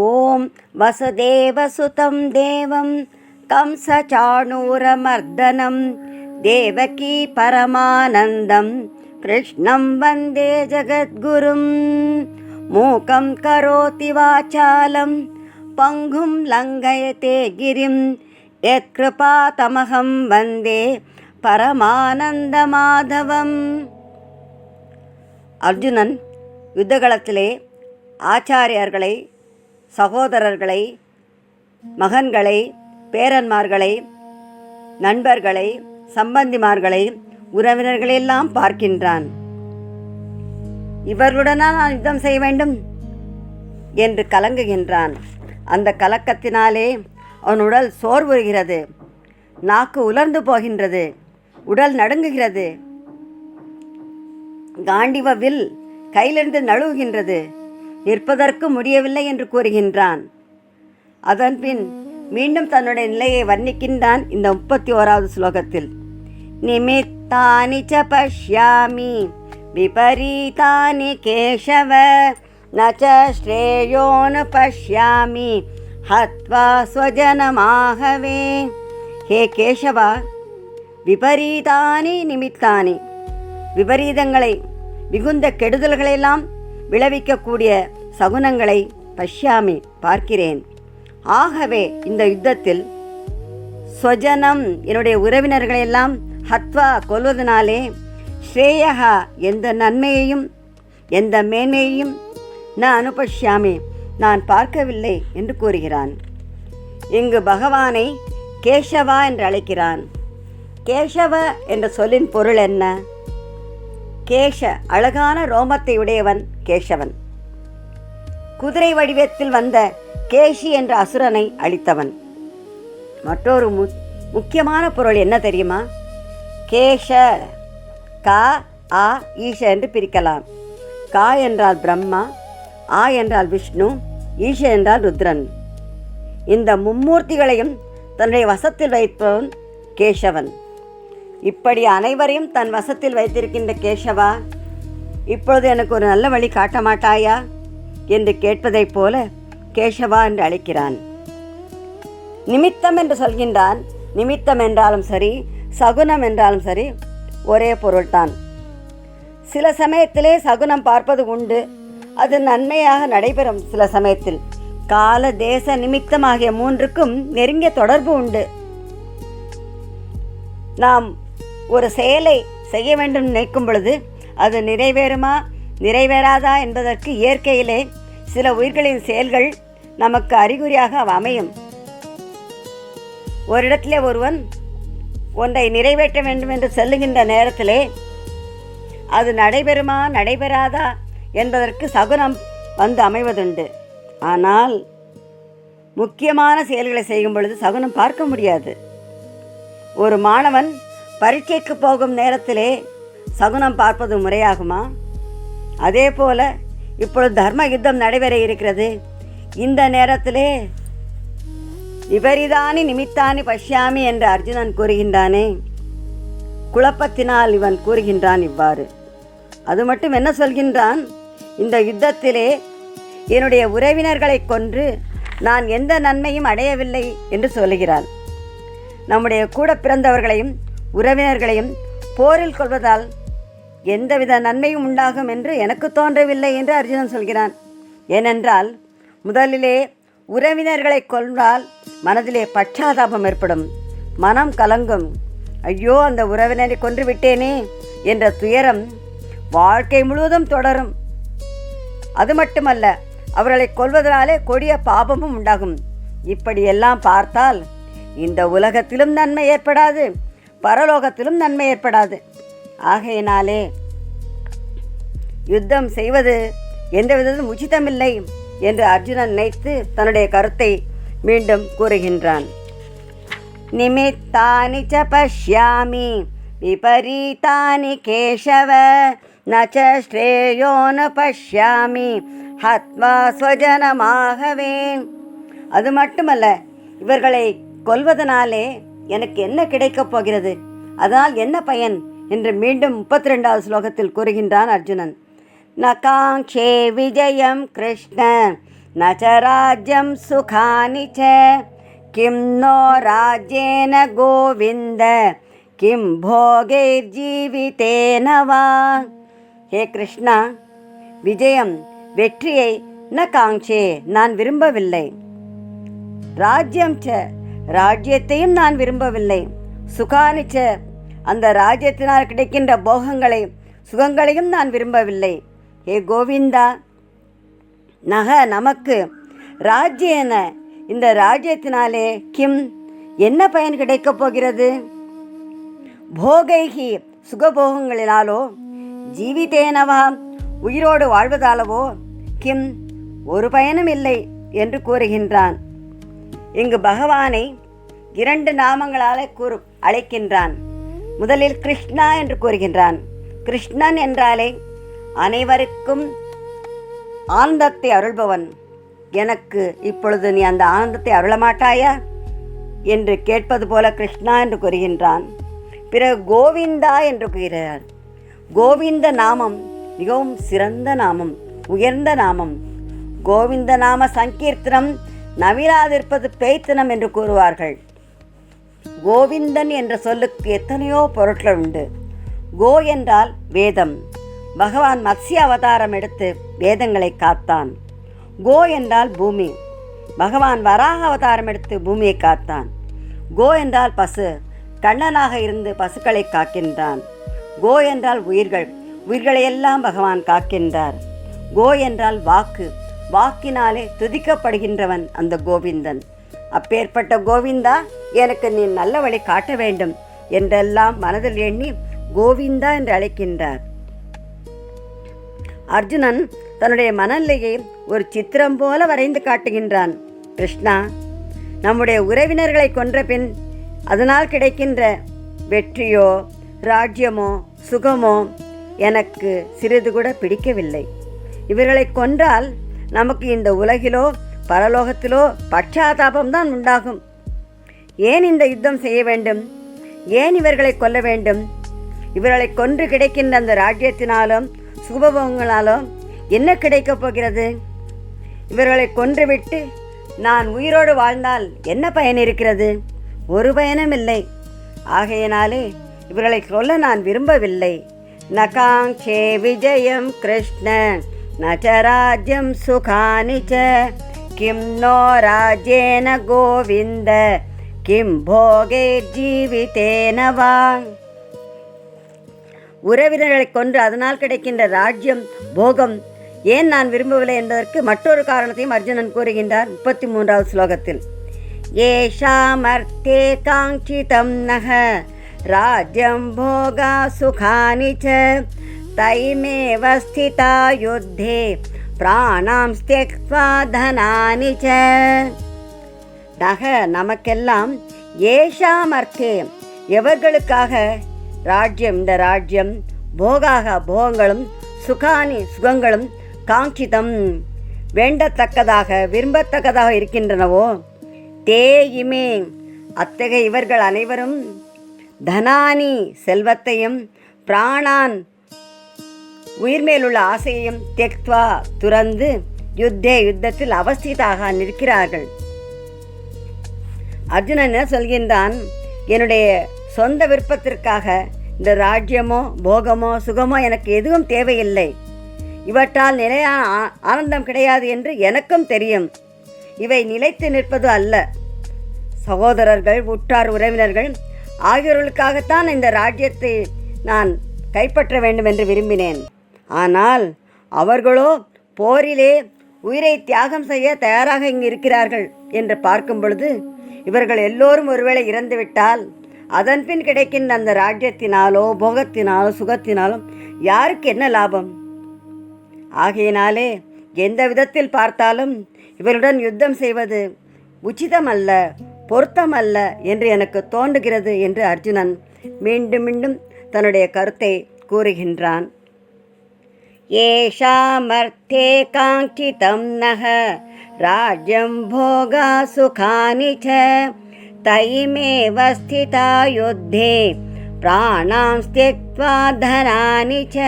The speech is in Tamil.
ஓம் வசுதேவசுதம் தேவம் கம்சசாணூரமர்தனம் தேவகி பரமானந்தம் கிருஷ்ணம் வந்தே ஜகத்குரும். மூகம் கரோதி வாசாலம் பங்கும் லங்கயதே கிரிம் யத்கிருபா தமகம் வந்தே பரமானந்த மாதவம். அர்ஜுனன் யுத்தகளத்திலே ஆச்சாரியர்களை, சகோதரர்களை, மகன்களை, பேரன்மார்களை, நண்பர்களை, சம்பந்திமார்களை, உறவினர்களெல்லாம் பார்க்கின்றான். இவர்களுடனா நான் யுத்தம் செய்ய வேண்டும் என்று கலங்குகின்றான். அந்த கலக்கத்தினாலே அவன் உடல் சோர்வுறுகிறது, நாக்கு உலர்ந்து போகின்றது, உடல் நடுங்குகிறது, காண்டிவ வில் கையிலிருந்து நழுவுகின்றது, நிற்பதற்கு முடியவில்லை என்று கூறுகின்றான். அதன்பின் மீண்டும் தன்னுடைய நிலையை வர்ணிக்கின்றான் இந்த 31வது ஸ்லோகத்தில். நிமித்தானி ச பஷ்யாமி விபரீதானி கேசவ நச ஸ்ரேயோனு பஷ்யாமி ஹத்வா ஸ்வஜனமாகவே. ஹே கேசவா, விபரீதானி நிமித்தானி, விபரீதங்களை, மிகுந்த கெடுதல்களெல்லாம் விளைவிக்கக்கூடிய சகுனங்களை பஷ்யாமி பார்க்கிறேன். ஆகவே இந்த யுத்தத்தில் ஸ்வஜனம், என்னுடைய உறவினர்களையெல்லாம் ஹத்வா கொல்வதனாலே ஸ்ரேயகா, எந்த நன்மையையும் எந்த மேன்மையையும் நான் அனுபஷ்யாமி, நான் பார்க்கவில்லை என்று கூறுகிறான். இங்கு பகவானை கேசவா என்று அழைக்கிறான். கேசவ என்ற சொல்லின் பொருள் என்ன? கேச, அழகான ரோமத்தை உடையவன் கேசவன். குதிரை வடிவத்தில் வந்த கேசி என்ற அசுரனை அழித்தவன். மற்றொரு முக்கியமான பொருள் என்ன தெரியுமா? கேஷ, கா, ஆ, ஈஷ என்று பிரிக்கலாம். கா என்றால் பிரம்மா, ஆ என்றால் விஷ்ணு, ஈஷ என்றால் ருத்ரன். இந்த மும்மூர்த்திகளையும் தன்னுடைய வசத்தில் வைப்பவன் கேசவன். இப்படி அனைவரையும் தன் வசத்தில் வைத்திருக்கின்ற கேசவா, இப்பொழுது எனக்கு ஒரு நல்ல வழி காட்ட மாட்டாயா என்று கேட்பதைப் போல கேசவா என்று அழைக்கிறான். நிமித்தம் என்று சொல்கின்றான். நிமித்தம் என்றாலும் சரி, சகுனம் என்றாலும் சரி, ஒரே பொருள்தான். சில சமயத்திலே சகுனம் பார்ப்பது உண்டு, அது நன்மையாக நடைபெறும். சில சமயத்தில் கால, தேச, நிமித்தம் ஆகிய மூன்றுக்கும் நெருங்கிய தொடர்பு உண்டு. நாம் ஒரு செயலை செய்ய வேண்டும் நினைக்கும் பொழுது அது நிறைவேறுமா நிறைவேறாதா என்பதற்கு இயற்கையிலே சில உயிர்களின் செயல்கள் நமக்கு அறிகுறியாக அமையும். ஒரு இடத்திலே ஒருவன் ஒன்றை நிறைவேற்ற வேண்டும் என்று செல்லுகின்ற நேரத்திலே அது நடைபெறுமா நடைபெறாதா என்பதற்கு சகுனம் வந்து அமைவதுண்டு. ஆனால் முக்கியமான செயல்களை செய்யும் பொழுது சகுனம் பார்க்க முடியாது. ஒரு மாணவன் பரீட்சைக்கு போகும் நேரத்திலே சகுனம் பார்ப்பது முறையாகுமா? அதே போல இப்பொழுது தர்ம யுத்தம் நடைபெற இருக்கிறது. இந்த நேரத்திலே விபரீதானி நிமித்தானி பஷ்யாமி என்று அர்ஜுனன் கூறுகின்றானே, குழப்பத்தினால் இவன் கூறுகின்றான் இவ்வாறு. அது மட்டும் என்ன சொல்கின்றான்? இந்த யுத்தத்திலே என்னுடைய உறவினர்களை கொன்று நான் எந்த நன்மையும் அடையவில்லை என்று சொல்லுகிறான். நம்முடைய கூட பிறந்தவர்களையும் உறவினர்களையும் போரில் கொள்வதால் எந்தவித நன்மையும் உண்டாகும் என்று எனக்கு தோன்றவில்லை என்று அர்ஜுனன் சொல்கிறான். ஏனென்றால் முதலிலே உறவினர்களை கொன்றால் மனதிலே பச்சாதாபம் ஏற்படும், மனம் கலங்கும். ஐயோ, அந்த உறவினரை கொன்று விட்டேனே என்ற துயரம் வாழ்க்கை முழுவதும் தொடரும். அது மட்டுமல்ல, அவர்களை கொல்வதனாலே கொடிய பாபமும் உண்டாகும். இப்படியெல்லாம் பார்த்தால் இந்த உலகத்திலும் நன்மை ஏற்படாது, பரலோகத்திலும் நன்மை ஏற்படாது. ஆகையினாலே யுத்தம் செய்வது எந்த விதத்திலும் உச்சிதமில்லை என்று அர்ஜுனன் நினைத்து தன்னுடைய கருத்தை மீண்டும் கூறுகின்றான். நிமித்தானி ச பஷ்யாமி விபரீதானி கேசவ நச ஸ்ரேயோனு பஷ்யாமி ஹத்வா ஸ்வஜனமாகவே. அது மட்டுமல்ல, இவர்களை கொல்வதனாலே எனக்கு என்ன கிடைக்கப் போகிறது, அதனால் என்ன பயன் என்று மீண்டும் 32வது ஸ்லோகத்தில் கூறுகின்றான் அர்ஜுனன். நகாங்ஷே விஜயம் கிருஷ்ண न च राज्यं सुखानि च किं नो राज्येन गोविन्द किं भोगैर्जीवितेन वा. ஹே கிருஷ்ணா, விஜயம் வெற்றியை ந காங்கே நான் விரும்பவில்லை. ராஜ்யம் ச ராஜ்யத்தையும் நான் விரும்பவில்லை. சுகானிச்ச அந்த ராஜ்யத்தினால் கிடைக்கின்ற போகங்களை சுகங்களையும் நான் விரும்பவில்லை. ஹே கோவிந்தா, நமக்கு ராஜ்யேன இந்த ராஜ்யத்தினாலே கிம் என்ன பயன் கிடைக்கப் போகிறது? போகைகி சுகபோகங்களினாலோ, ஜீவிதேனவா உயிரோடு வாழ்வதாலவோ கிம் ஒரு பயனும் இல்லை என்று கூறுகின்றான். இங்கு பகவானை 2 நாமங்களால் அழைக்கின்றான். முதலில் கிருஷ்ணா என்று கூறுகின்றான். கிருஷ்ணன் என்றாலே அனைவருக்கும் ஆனந்தத்தை அருள்பவன். எனக்கு இப்பொழுது நீ அந்த ஆனந்தத்தை அருளமாட்டாயா என்று கேட்பது போல கிருஷ்ணா என்று கூறுகின்றான். பிறகு கோவிந்தா என்று கூறுகிறார். கோவிந்த நாமம் மிகவும் சிறந்த நாமம், உயர்ந்த நாமம். கோவிந்த நாம சங்கீர்த்தனம் நவிலாதிருப்பது பேய்த்தனம் என்று கூறுவார்கள். கோவிந்தன் என்ற சொல்லுக்கு எத்தனையோ பொருட்கள் உண்டு. கோ என்றால் வேதம். பகவான் மத்ஸ்ய அவதாரம் எடுத்து வேதங்களை காத்தான். கோ என்றால் பூமி. பகவான் வராக அவதாரம் எடுத்து பூமியை காத்தான். கோ என்றால் பசு. கண்ணனாக இருந்து பசுக்களை காக்கின்றான். கோ என்றால் உயிர்கள். உயிர்களையெல்லாம் பகவான் காக்கின்றார். கோ என்றால் வாக்கு. வாக்கினாலே துதிக்கப்படுகின்றவன் அந்த கோவிந்தன். அப்பேற்பட்ட கோவிந்தா, எனக்கு நீ நல்ல வழி காட்ட வேண்டும் என்றெல்லாம் மனதில் எண்ணி கோவிந்தா என்று அழைக்கின்றார். அர்ஜுனன் தன்னுடைய மனநிலையை ஒரு சித்திரம் போல வரைந்து காட்டுகின்றான். கிருஷ்ணா, நம்முடைய உறவினர்களை கொன்ற பின் அதனால் கிடைக்கின்ற வெற்றியோ ராஜ்யமோ சுகமோ எனக்கு சிறிது கூட பிடிக்கவில்லை. இவர்களை கொன்றால் நமக்கு இந்த உலகிலோ பரலோகத்திலோ பட்சாதாபம்தான் உண்டாகும். ஏன் இந்த யுத்தம் செய்ய வேண்டும்? ஏன் இவர்களை கொல்ல வேண்டும்? இவர்களை கொன்று கிடைக்கின்ற அந்த ராஜ்யத்தினாலும் சுகபோகங்களாலும் என்ன கிடைக்கப் போகிறது? இவர்களை கொன்றுவிட்டு நான் உயிரோடு வாழ்ந்தால் என்ன பயன் இருக்கிறது? ஒரு பயனும் இல்லை. ஆகையினாலே இவர்களை கொல்ல நான் விரும்பவில்லை. நகாங்கே விஜயம் கிருஷ்ண நச்ச ராஜ்யம் சுகானி ச கிம் நோ ராஜ்யேன கோவிந்த கிம் போகே ஜீவிதேன வா. உறவினர்களை கொன்று அதனால் கிடைக்கின்ற ராஜ்யம் போகம் ஏன் நான் விரும்பவில்லை என்பதற்கு மற்றொரு காரணத்தையும் அர்ஜுனன் கூறுகின்றார் 33வது ஸ்லோகத்தில். ஏஷாமர்த்தே காங்கிதம் நக ராஜ்யம் போகா சுகானி ச தைமேவ ஸ்திதா யுத்தே பிராணாம் ஸ்த்யக்த்வா தனானி ச. நக நமக்கெல்லாம் ஏஷாமர்த்தே எவர்களுக்காக ராஜ்யம் இந்த ராஜ்யம் போகாக போகங்களும் சுகானி சுகங்களும் காங்கிதம் வேண்டத்தக்கதாக விரும்பத்தக்கதாக இருக்கின்றனவோ தே இமே அத்தகைய இவர்கள் அனைவரும் தனானி செல்வத்தையும் பிராணான் உயிர் மேலுள்ள ஆசையையும் தெக்த்வா துறந்து யுத்தத்தில் அவஸ்திதாக நிற்கிறார்கள். அர்ஜுனன் என்ன சொல்கின்றான்? என்னுடைய சொந்த விருப்பத்திற்காக இந்த ராஜ்யமோ போகமோ சுகமோ எனக்கு எதுவும் தேவையில்லை. இவற்றால் நிலையான ஆனந்தம் கிடையாது என்று எனக்கும் தெரியும். இவை நிலைத்து நிற்பது அல்ல. சகோதரர்கள், உற்றார், உறவினர்கள் ஆகியோர்களுக்காகத்தான் இந்த ராஜ்யத்தை நான் கைப்பற்ற வேண்டும் என்று விரும்பினேன். ஆனால் அவர்களோ போரிலே உயிரை தியாகம் செய்ய தயாராக இங்கு இருக்கிறார்கள் என்று பார்க்கும் பொழுது இவர்கள் எல்லோரும் ஒருவேளை இறந்துவிட்டால் அதன்பின் கிடைக்கின்ற அந்த ராஜ்யத்தினாலோ போகத்தினாலோ சுகத்தினாலும் யாருக்கு என்ன லாபம்? ஆகையினாலே எந்த விதத்தில் பார்த்தாலும் இவருடன் யுத்தம் செய்வது உச்சிதமல்ல, பொருத்தமல்ல என்று எனக்கு தோன்றுகிறது என்று அர்ஜுனன் மீண்டும் மீண்டும் தன்னுடைய கருத்தை கூறுகின்றான். ஏஷாமர்த்தே காங்கிதம் நக ராஜ்யம் போகா சுகானி ச தைமேவ ஸ்திதா யுத்தே பிராணாம் ஸ்த்யக்த்வா தனானி ச.